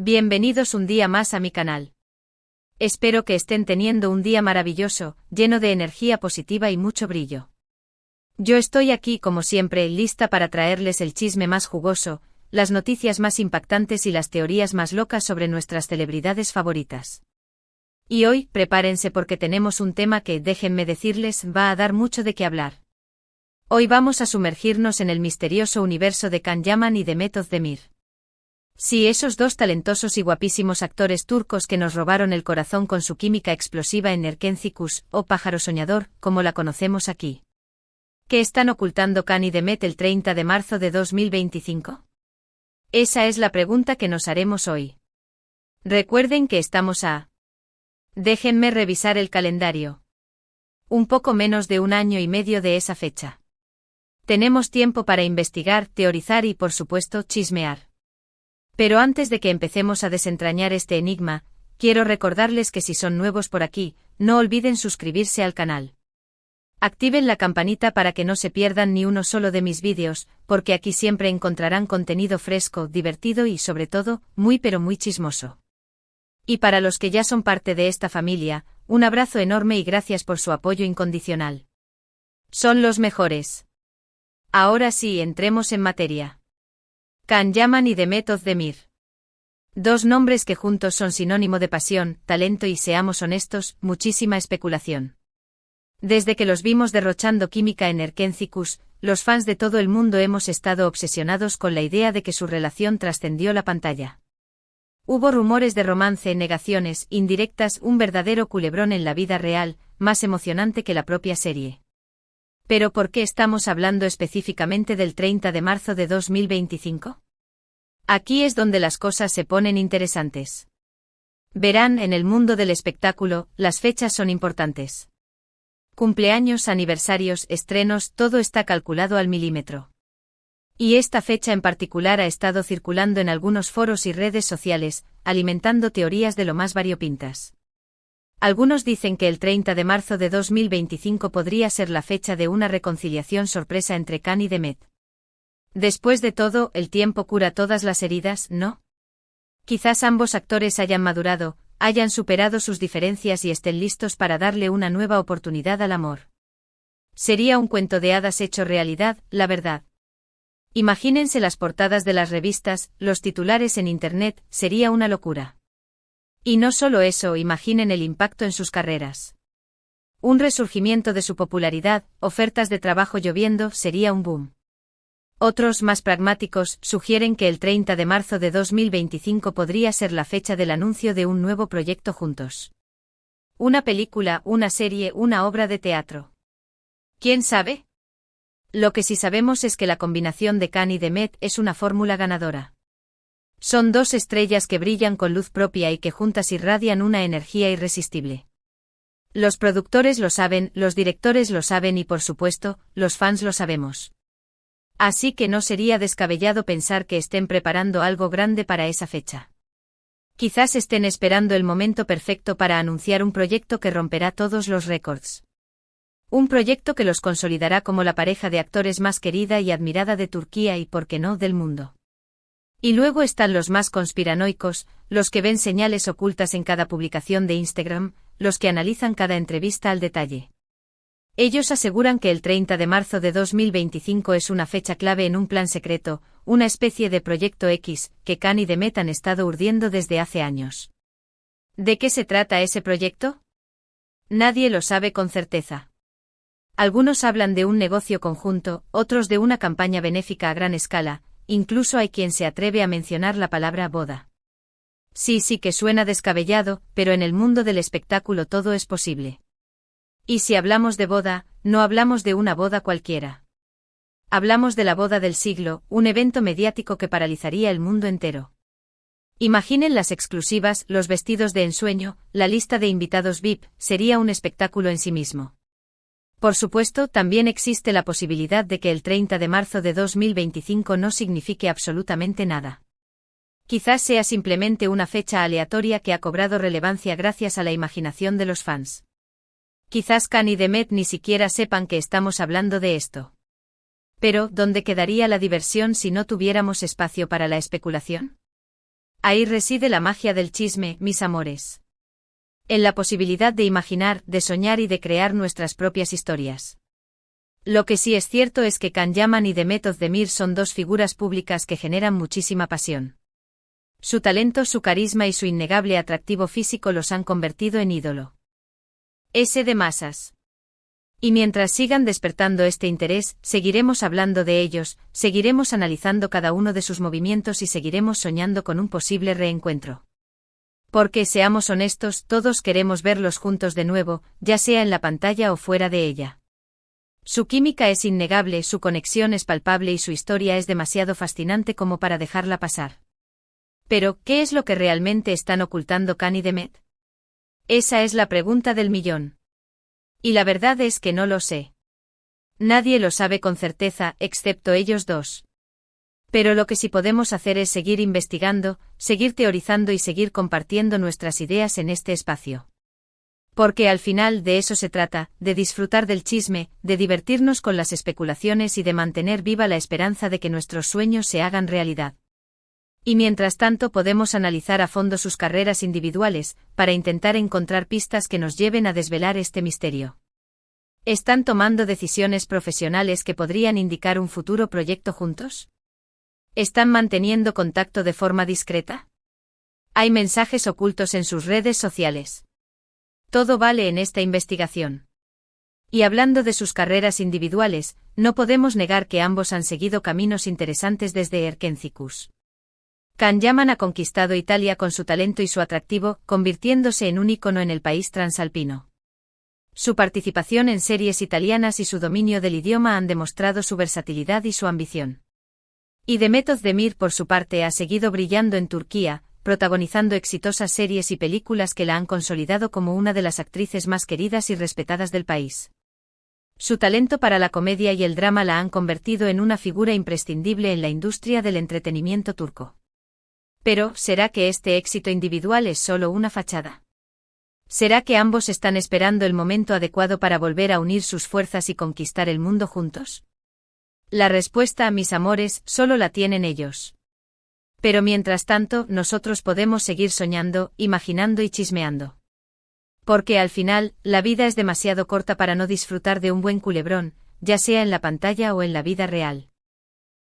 Bienvenidos un día más a mi canal. Espero que estén teniendo un día maravilloso, lleno de energía positiva y mucho brillo. Yo estoy aquí como siempre, lista para traerles el chisme más jugoso, las noticias más impactantes y las teorías más locas sobre nuestras celebridades favoritas. Y hoy, prepárense porque tenemos un tema que, déjenme decirles, va a dar mucho de qué hablar. Hoy vamos a sumergirnos en el misterioso universo de Can Yaman y Demet Özdemir. Sí, esos dos talentosos y guapísimos actores turcos que nos robaron el corazón con su química explosiva en Erkenci Kuş, o Pájaro Soñador, como la conocemos aquí. ¿Qué están ocultando Can y Demet el 30 de marzo de 2025? Esa es la pregunta que nos haremos hoy. Recuerden que estamos a... Déjenme revisar el calendario. Un poco menos de un año y medio de esa fecha. Tenemos tiempo para investigar, teorizar y, por supuesto, chismear. Pero antes de que empecemos a desentrañar este enigma, quiero recordarles que si son nuevos por aquí, no olviden suscribirse al canal. Activen la campanita para que no se pierdan ni uno solo de mis vídeos, porque aquí siempre encontrarán contenido fresco, divertido y, sobre todo, muy pero muy chismoso. Y para los que ya son parte de esta familia, un abrazo enorme y gracias por su apoyo incondicional. Son los mejores. Ahora sí, entremos en materia. Can Yaman y Demet Özdemir. Dos nombres que juntos son sinónimo de pasión, talento y, seamos honestos, muchísima especulación. Desde que los vimos derrochando química en Erkenci Kuş, los fans de todo el mundo hemos estado obsesionados con la idea de que su relación trascendió la pantalla. Hubo rumores de romance, negaciones, indirectas, un verdadero culebrón en la vida real, más emocionante que la propia serie. ¿Pero por qué estamos hablando específicamente del 30 de marzo de 2025? Aquí es donde las cosas se ponen interesantes. Verán, en el mundo del espectáculo, las fechas son importantes. Cumpleaños, aniversarios, estrenos, todo está calculado al milímetro. Y esta fecha en particular ha estado circulando en algunos foros y redes sociales, alimentando teorías de lo más variopintas. Algunos dicen que el 30 de marzo de 2025 podría ser la fecha de una reconciliación sorpresa entre Can y Demet. Después de todo, el tiempo cura todas las heridas, ¿no? Quizás ambos actores hayan madurado, hayan superado sus diferencias y estén listos para darle una nueva oportunidad al amor. Sería un cuento de hadas hecho realidad, la verdad. Imagínense las portadas de las revistas, los titulares en internet, sería una locura. Y no solo eso, imaginen el impacto en sus carreras. Un resurgimiento de su popularidad, ofertas de trabajo lloviendo, sería un boom. Otros, más pragmáticos, sugieren que el 30 de marzo de 2025 podría ser la fecha del anuncio de un nuevo proyecto juntos. Una película, una serie, una obra de teatro. ¿Quién sabe? Lo que sí sabemos es que la combinación de Can y Demet es una fórmula ganadora. Son dos estrellas que brillan con luz propia y que juntas irradian una energía irresistible. Los productores lo saben, los directores lo saben y, por supuesto, los fans lo sabemos. Así que no sería descabellado pensar que estén preparando algo grande para esa fecha. Quizás estén esperando el momento perfecto para anunciar un proyecto que romperá todos los récords. Un proyecto que los consolidará como la pareja de actores más querida y admirada de Turquía y, por qué no, del mundo. Y luego están los más conspiranoicos, los que ven señales ocultas en cada publicación de Instagram, los que analizan cada entrevista al detalle. Ellos aseguran que el 30 de marzo de 2025 es una fecha clave en un plan secreto, una especie de proyecto X, que Can y Demet han estado urdiendo desde hace años. ¿De qué se trata ese proyecto? Nadie lo sabe con certeza. Algunos hablan de un negocio conjunto, otros de una campaña benéfica a gran escala, incluso hay quien se atreve a mencionar la palabra boda. Sí que suena descabellado, pero en el mundo del espectáculo todo es posible. Y si hablamos de boda, no hablamos de una boda cualquiera. Hablamos de la boda del siglo, un evento mediático que paralizaría el mundo entero. Imaginen las exclusivas, los vestidos de ensueño, la lista de invitados VIP, sería un espectáculo en sí mismo. Por supuesto, también existe la posibilidad de que el 30 de marzo de 2025 no signifique absolutamente nada. Quizás sea simplemente una fecha aleatoria que ha cobrado relevancia gracias a la imaginación de los fans. Quizás Can y Demet ni siquiera sepan que estamos hablando de esto. Pero, ¿dónde quedaría la diversión si no tuviéramos espacio para la especulación? Ahí reside la magia del chisme, mis amores. En la posibilidad de imaginar, de soñar y de crear nuestras propias historias. Lo que sí es cierto es que Can Yaman y Demet Özdemir son dos figuras públicas que generan muchísima pasión. Su talento, su carisma y su innegable atractivo físico los han convertido en ídolo. De masas. Y mientras sigan despertando este interés, seguiremos hablando de ellos, seguiremos analizando cada uno de sus movimientos y seguiremos soñando con un posible reencuentro. Porque, seamos honestos, todos queremos verlos juntos de nuevo, ya sea en la pantalla o fuera de ella. Su química es innegable, su conexión es palpable y su historia es demasiado fascinante como para dejarla pasar. Pero, ¿qué es lo que realmente están ocultando Can y Demet? Esa es la pregunta del millón. Y la verdad es que no lo sé. Nadie lo sabe con certeza, excepto ellos dos. Pero lo que sí podemos hacer es seguir investigando, seguir teorizando y seguir compartiendo nuestras ideas en este espacio. Porque al final de eso se trata, de disfrutar del chisme, de divertirnos con las especulaciones y de mantener viva la esperanza de que nuestros sueños se hagan realidad. Y mientras tanto podemos analizar a fondo sus carreras individuales, para intentar encontrar pistas que nos lleven a desvelar este misterio. ¿Están tomando decisiones profesionales que podrían indicar un futuro proyecto juntos? ¿Están manteniendo contacto de forma discreta? ¿Hay mensajes ocultos en sus redes sociales? Todo vale en esta investigación. Y hablando de sus carreras individuales, no podemos negar que ambos han seguido caminos interesantes desde Erkencikus. Can Yaman ha conquistado Italia con su talento y su atractivo, convirtiéndose en un ícono en el país transalpino. Su participación en series italianas y su dominio del idioma han demostrado su versatilidad y su ambición. Y Demet Özdemir, por su parte, ha seguido brillando en Turquía, protagonizando exitosas series y películas que la han consolidado como una de las actrices más queridas y respetadas del país. Su talento para la comedia y el drama la han convertido en una figura imprescindible en la industria del entretenimiento turco. Pero, ¿será que este éxito individual es solo una fachada? ¿Será que ambos están esperando el momento adecuado para volver a unir sus fuerzas y conquistar el mundo juntos? La respuesta, mis amores, solo la tienen ellos. Pero mientras tanto, nosotros podemos seguir soñando, imaginando y chismeando. Porque al final, la vida es demasiado corta para no disfrutar de un buen culebrón, ya sea en la pantalla o en la vida real.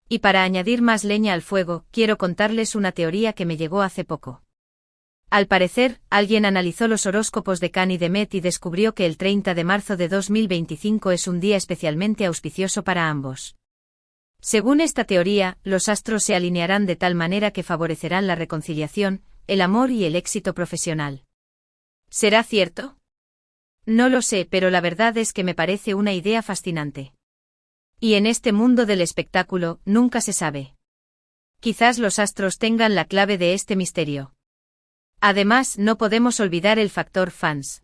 Y para añadir más leña al fuego, quiero contarles una teoría que me llegó hace poco. Al parecer, alguien analizó los horóscopos de Can y Demet y descubrió que el 30 de marzo de 2025 es un día especialmente auspicioso para ambos. Según esta teoría, los astros se alinearán de tal manera que favorecerán la reconciliación, el amor y el éxito profesional. ¿Será cierto? No lo sé, pero la verdad es que me parece una idea fascinante. Y en este mundo del espectáculo, nunca se sabe. Quizás los astros tengan la clave de este misterio. Además, no podemos olvidar el factor fans.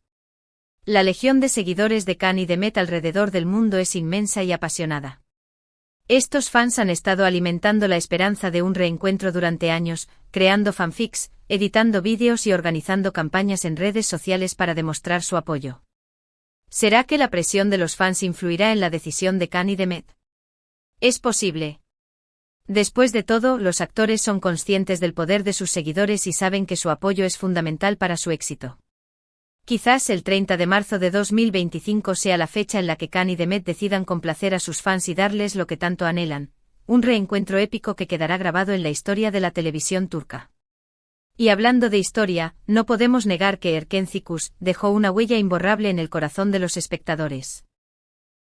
La legión de seguidores de Can y Demet alrededor del mundo es inmensa y apasionada. Estos fans han estado alimentando la esperanza de un reencuentro durante años, creando fanfics, editando vídeos y organizando campañas en redes sociales para demostrar su apoyo. ¿Será que la presión de los fans influirá en la decisión de Can y Demet? Es posible. Después de todo, los actores son conscientes del poder de sus seguidores y saben que su apoyo es fundamental para su éxito. Quizás el 30 de marzo de 2025 sea la fecha en la que Can y Demet decidan complacer a sus fans y darles lo que tanto anhelan, un reencuentro épico que quedará grabado en la historia de la televisión turca. Y hablando de historia, no podemos negar que Erkencikus dejó una huella imborrable en el corazón de los espectadores.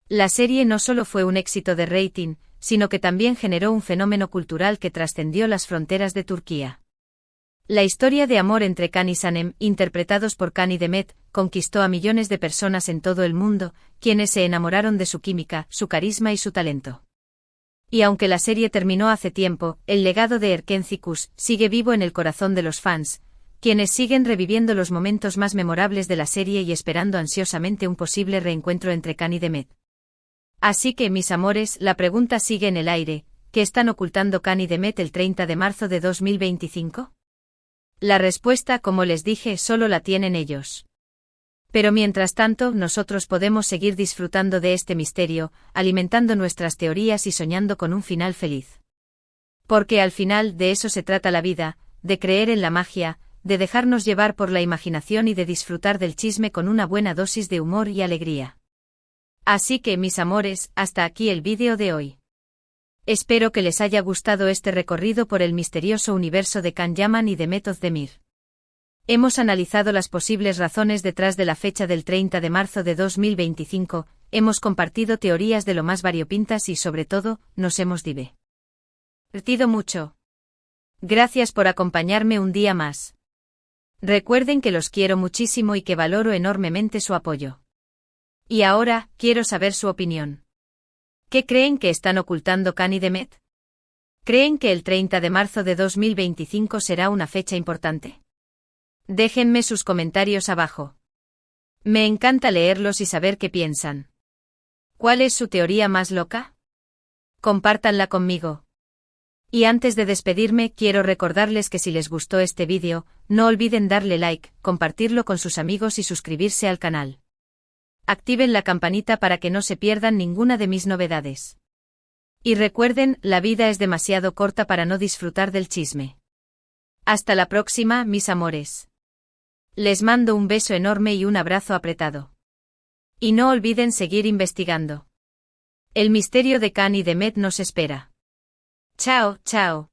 La serie no solo fue un éxito de rating, sino que también generó un fenómeno cultural que trascendió las fronteras de Turquía. La historia de amor entre Can y Sanem, interpretados por Can y Demet, conquistó a millones de personas en todo el mundo, quienes se enamoraron de su química, su carisma y su talento. Y aunque la serie terminó hace tiempo, el legado de Erkencikus sigue vivo en el corazón de los fans, quienes siguen reviviendo los momentos más memorables de la serie y esperando ansiosamente un posible reencuentro entre Can y Demet. Así que, mis amores, la pregunta sigue en el aire: ¿qué están ocultando Can y Demet el 30 de marzo de 2025? La respuesta, como les dije, solo la tienen ellos. Pero mientras tanto, nosotros podemos seguir disfrutando de este misterio, alimentando nuestras teorías y soñando con un final feliz. Porque al final de eso se trata la vida, de creer en la magia, de dejarnos llevar por la imaginación y de disfrutar del chisme con una buena dosis de humor y alegría. Así que, mis amores, hasta aquí el vídeo de hoy. Espero que les haya gustado este recorrido por el misterioso universo de Can Yaman y de Method Demir. Hemos analizado las posibles razones detrás de la fecha del 30 de marzo de 2025, hemos compartido teorías de lo más variopintas y sobre todo, nos hemos divertido mucho. Gracias por acompañarme un día más. Recuerden que los quiero muchísimo y que valoro enormemente su apoyo. Y ahora, quiero saber su opinión. ¿Qué creen que están ocultando Can y Demet? ¿Creen que el 30 de marzo de 2025 será una fecha importante? Déjenme sus comentarios abajo. Me encanta leerlos y saber qué piensan. ¿Cuál es su teoría más loca? Compártanla conmigo. Y antes de despedirme, quiero recordarles que si les gustó este vídeo, no olviden darle like, compartirlo con sus amigos y suscribirse al canal. Activen la campanita para que no se pierdan ninguna de mis novedades. Y recuerden, la vida es demasiado corta para no disfrutar del chisme. Hasta la próxima, mis amores. Les mando un beso enorme y un abrazo apretado. Y no olviden seguir investigando. El misterio de Can y Demet nos espera. Chao, chao.